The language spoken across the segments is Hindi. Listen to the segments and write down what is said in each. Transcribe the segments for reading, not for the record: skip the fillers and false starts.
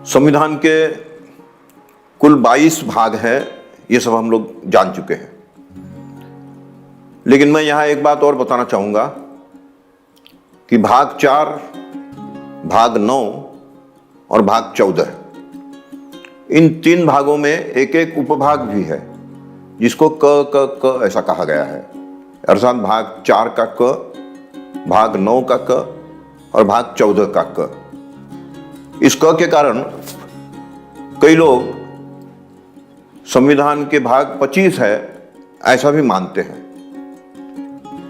संविधान के कुल 22 भाग हैं, ये सब हम लोग जान चुके हैं। लेकिन मैं यहां एक बात और बताना चाहूंगा कि भाग 4, भाग 9 और भाग 14, इन 3 भागों में एक एक उपभाग भी है जिसको क ऐसा कहा गया है। अर्थात भाग 4 का क, भाग 9 का क और भाग 14 का क। इस क के कारण कई लोग संविधान के भाग 25 है ऐसा भी मानते हैं,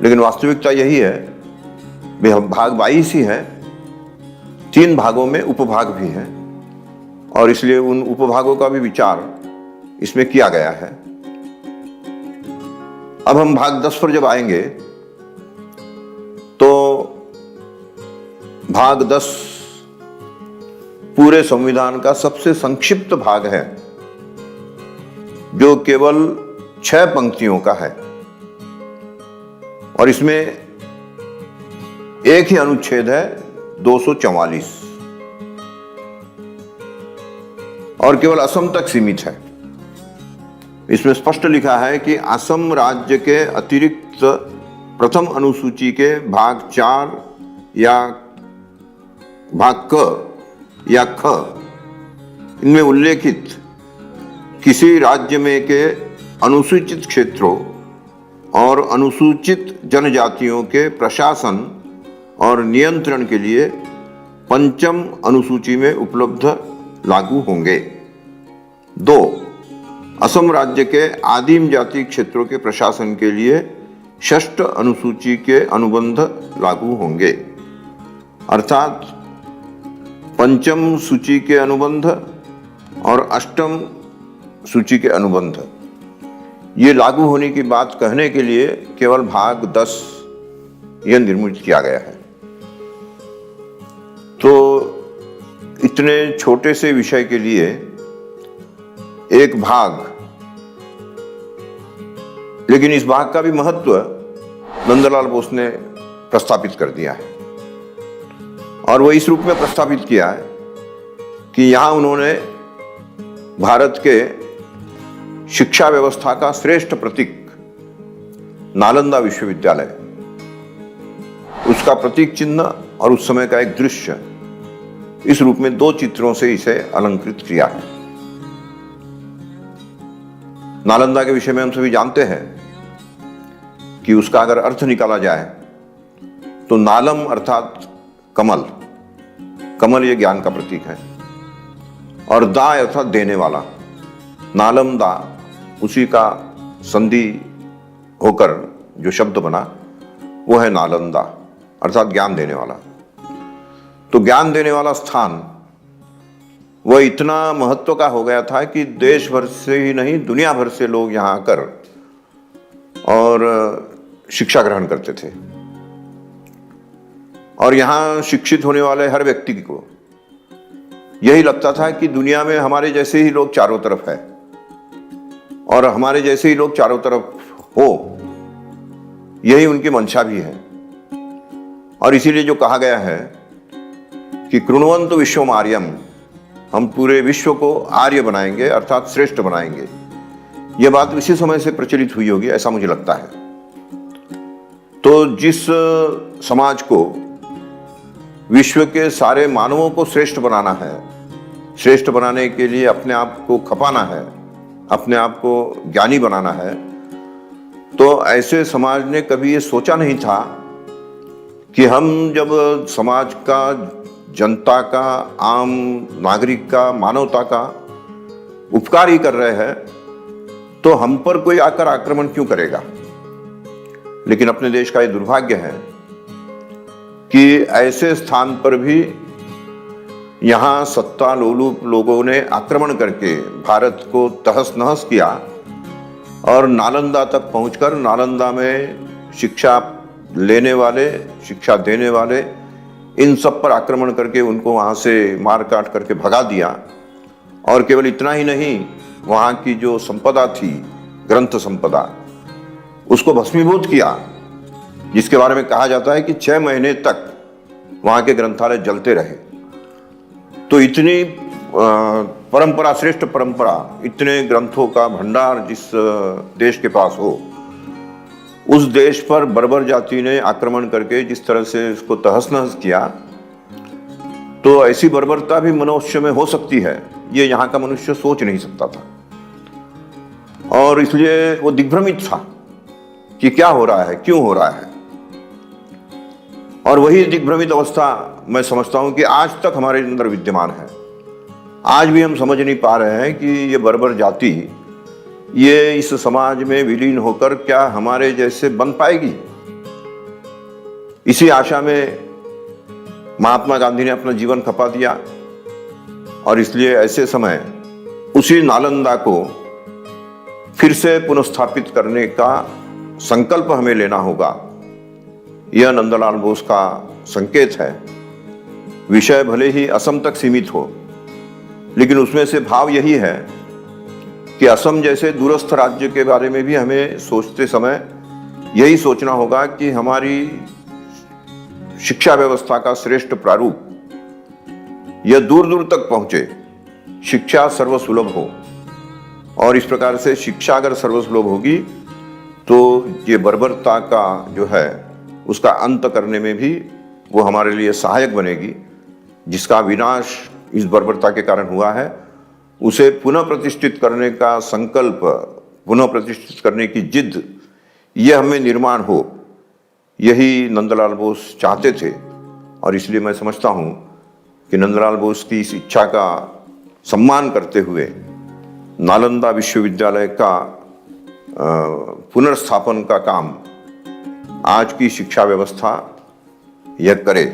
लेकिन वास्तविकता यही है भी हम भाग 22 ही है। 3 भागों में उपभाग भी हैं और इसलिए उन उपभागों का भी विचार इसमें किया गया है। अब हम भाग 10 पर जब आएंगे तो भाग 10 पूरे संविधान का सबसे संक्षिप्त भाग है, जो केवल 6 पंक्तियों का है और इसमें एक ही अनुच्छेद है 244 और केवल असम तक सीमित है। इसमें स्पष्ट लिखा है कि असम राज्य के अतिरिक्त प्रथम अनुसूची के भाग 4 या भाग क या ख इनमें उल्लेखित किसी राज्य में के अनुसूचित क्षेत्रों और अनुसूचित जनजातियों के प्रशासन और नियंत्रण के लिए 5वीं अनुसूची में उपलब्ध लागू होंगे। 2, असम राज्य के आदिम जाति क्षेत्रों के प्रशासन के लिए 6ठ अनुसूची के अनुबंध लागू होंगे। अर्थात 5वीं सूची के अनुबंध और 8वीं सूची के अनुबंध ये लागू होने की बात कहने के लिए केवल भाग 10 यह निर्मित किया गया है। तो इतने छोटे से विषय के लिए एक भाग, लेकिन इस भाग का भी महत्व नंदलाल बोस ने प्रस्तापित कर दिया है और वो इस रूप में प्रस्तापित किया है कि यहां उन्होंने भारत के शिक्षा व्यवस्था का श्रेष्ठ प्रतीक नालंदा विश्वविद्यालय, उसका प्रतीक चिन्ह और उस समय का एक दृश्य, इस रूप में 2 चित्रों से इसे अलंकृत किया है। नालंदा के विषय में हम सभी जानते हैं कि उसका अगर अर्थ निकाला जाए तो नालम अर्थात कमल, कमल ये ज्ञान का प्रतीक है, और दा अर्थात देने वाला, नालम दा उसी का संधि होकर जो शब्द बना वो है नालंदा अर्थात ज्ञान देने वाला। तो ज्ञान देने वाला स्थान वह इतना महत्व का हो गया था कि देश भर से ही नहीं दुनिया भर से लोग यहां आकर और शिक्षा ग्रहण करते थे और यहां शिक्षित होने वाले हर व्यक्ति को यही लगता था कि दुनिया में हमारे जैसे ही लोग चारों तरफ है और हमारे जैसे ही लोग चारों तरफ हो, यही उनकी मंशा भी है। और इसीलिए जो कहा गया है कि कृण्वन्तु विश्वम आर्यम, हम पूरे विश्व को आर्य बनाएंगे अर्थात श्रेष्ठ बनाएंगे, यह बात इसी समय से प्रचलित हुई होगी ऐसा मुझे लगता है। तो जिस समाज को विश्व के सारे मानवों को श्रेष्ठ बनाना है, श्रेष्ठ बनाने के लिए अपने आप को खपाना है, अपने आप को ज्ञानी बनाना है, तो ऐसे समाज ने कभी ये सोचा नहीं था कि हम जब समाज का, जनता का, आम नागरिक का, मानवता का उपकार ही कर रहे हैं तो हम पर कोई आकर आक्रमण क्यों करेगा। लेकिन अपने देश का ये दुर्भाग्य है कि ऐसे स्थान पर भी यहां सत्ता लोलुप लोगों ने आक्रमण करके भारत को तहस नहस किया और नालंदा तक पहुंचकर नालंदा में शिक्षा लेने वाले, शिक्षा देने वाले, इन सब पर आक्रमण करके उनको वहां से मार काट करके भगा दिया। और केवल इतना ही नहीं, वहां की जो संपदा थी, ग्रंथ संपदा, उसको भस्मीभूत किया, जिसके बारे में कहा जाता है कि 6 महीने तक वहां के ग्रंथालय जलते रहे। तो इतनी परंपरा, श्रेष्ठ परंपरा, इतने ग्रंथों का भंडार जिस देश के पास हो, उस देश पर बर्बर जाति ने आक्रमण करके जिस तरह से उसको तहस नहस किया, तो ऐसी बर्बरता भी मनुष्य में हो सकती है, ये यहाँ का मनुष्य सोच नहीं सकता था। और इसलिए वो दिग्भ्रमित था कि क्या हो रहा है, क्यों हो रहा है। और वही दिग्भ्रमित अवस्था मैं समझता हूं कि आज तक हमारे अंदर विद्यमान है। आज भी हम समझ नहीं पा रहे हैं कि ये बर्बर जाति ये इस समाज में विलीन होकर क्या हमारे जैसे बन पाएगी। इसी आशा में महात्मा गांधी ने अपना जीवन खपा दिया। और इसलिए ऐसे समय उसी नालंदा को फिर से पुनर्स्थापित करने का संकल्प हमें लेना होगा। यह नंदलाल बोस का संकेत है। विषय भले ही असम तक सीमित हो, लेकिन उसमें से भाव यही है कि असम जैसे दूरस्थ राज्य के बारे में भी हमें सोचते समय यही सोचना होगा कि हमारी शिक्षा व्यवस्था का श्रेष्ठ प्रारूप यह दूर दूर तक पहुंचे, शिक्षा सर्वसुलभ हो। और इस प्रकार से शिक्षा अगर सर्वसुलभ होगी तो ये बर्बरता का जो है उसका अंत करने में भी वो हमारे लिए सहायक बनेगी। जिसका विनाश इस बर्बरता के कारण हुआ है, उसे पुनः प्रतिष्ठित करने का संकल्प, पुनः प्रतिष्ठित करने की जिद, ये हमें निर्माण हो, यही नंदलाल बोस चाहते थे। और इसलिए मैं समझता हूँ कि नंदलाल बोस की इस इच्छा का सम्मान करते हुए नालंदा विश्वविद्यालय का पुनर्स्थापन का काम आज की शिक्षा व्यवस्था यह करे।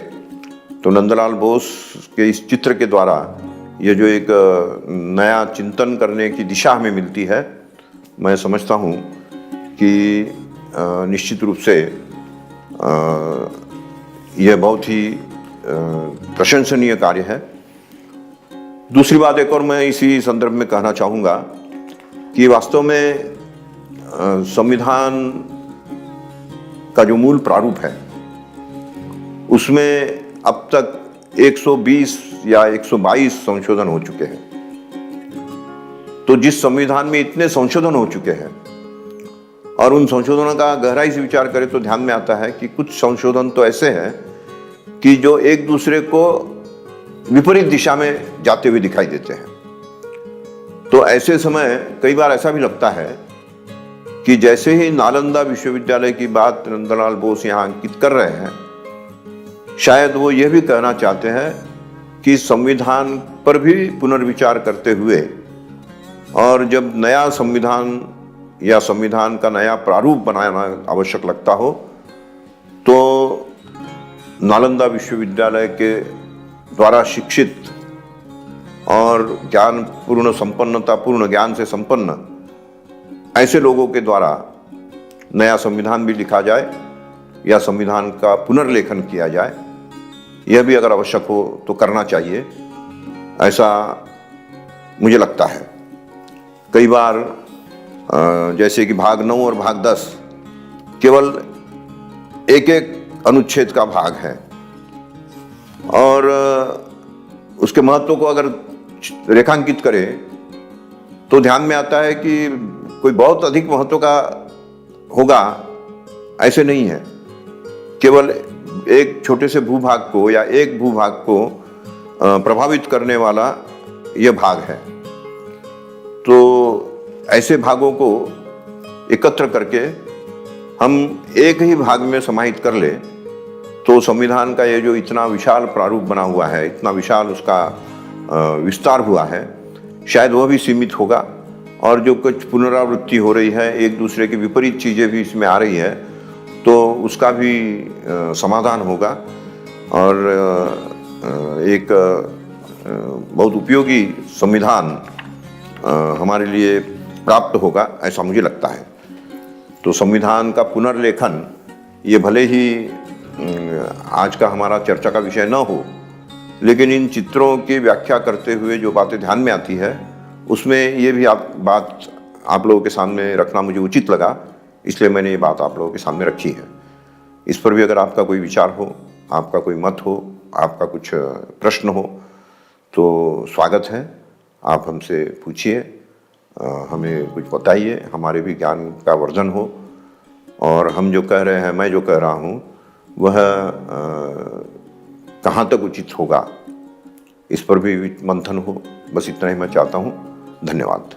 तो नंदलाल बोस के इस चित्र के द्वारा ये जो एक नया चिंतन करने की दिशा हमें मिलती है, मैं समझता हूँ कि निश्चित रूप से यह बहुत ही प्रशंसनीय कार्य है। दूसरी बात एक और मैं इसी संदर्भ में कहना चाहूँगा कि वास्तव में संविधान का जो मूल प्रारूप है उसमें अब तक 120 या 122 संशोधन हो चुके हैं। तो जिस संविधान में इतने संशोधन हो चुके हैं और उन संशोधनों का गहराई से विचार करें तो ध्यान में आता है कि कुछ संशोधन तो ऐसे हैं कि जो एक दूसरे को विपरीत दिशा में जाते हुए दिखाई देते हैं। तो ऐसे समय कई बार ऐसा भी लगता है कि जैसे ही नालंदा विश्वविद्यालय की बात नंदलाल बोस यहाँ अंकित कर रहे हैं, शायद वो ये भी कहना चाहते हैं कि संविधान पर भी पुनर्विचार करते हुए और जब नया संविधान या संविधान का नया प्रारूप बनाना आवश्यक लगता हो तो नालंदा विश्वविद्यालय के द्वारा शिक्षित और ज्ञान पूर्ण संपन्नता, पूर्ण ज्ञान से संपन्न ऐसे लोगों के द्वारा नया संविधान भी लिखा जाए या संविधान का पुनर्लेखन किया जाए। यह भी अगर आवश्यक हो तो करना चाहिए, ऐसा मुझे लगता है। कई बार जैसे कि भाग 9 और भाग 10 केवल एक एक अनुच्छेद का भाग है और उसके महत्व को अगर रेखांकित करें तो ध्यान में आता है कि कोई बहुत अधिक महत्व का होगा, ऐसे नहीं है। केवल एक छोटे से भूभाग को या एक भूभाग को प्रभावित करने वाला यह भाग है। तो ऐसे भागों को एकत्र करके हम एक ही भाग में समाहित कर ले तो संविधान का ये जो इतना विशाल प्रारूप बना हुआ है, इतना विशाल उसका विस्तार हुआ है, शायद वह भी सीमित होगा। और जो कुछ पुनरावृत्ति हो रही है, एक दूसरे की विपरीत चीज़ें भी इसमें आ रही है, तो उसका भी समाधान होगा और एक बहुत उपयोगी संविधान हमारे लिए प्राप्त होगा, ऐसा मुझे लगता है। तो संविधान का पुनर्लेखन ये भले ही आज का हमारा चर्चा का विषय न हो, लेकिन इन चित्रों की व्याख्या करते हुए जो बातें ध्यान में आती है उसमें ये भी बात आप लोगों के सामने रखना मुझे उचित लगा, इसलिए मैंने ये बात आप लोगों के सामने रखी है। इस पर भी अगर आपका कोई विचार हो, आपका कोई मत हो, आपका कुछ प्रश्न हो तो स्वागत है। आप हमसे पूछिए, हमें कुछ बताइए, हमारे भी ज्ञान का वर्धन हो, और हम जो कह रहे हैं, मैं जो कह रहा हूँ वह कहाँ तक उचित होगा, इस पर भी मंथन हो। बस इतना ही मैं चाहता हूँ। धन्यवाद।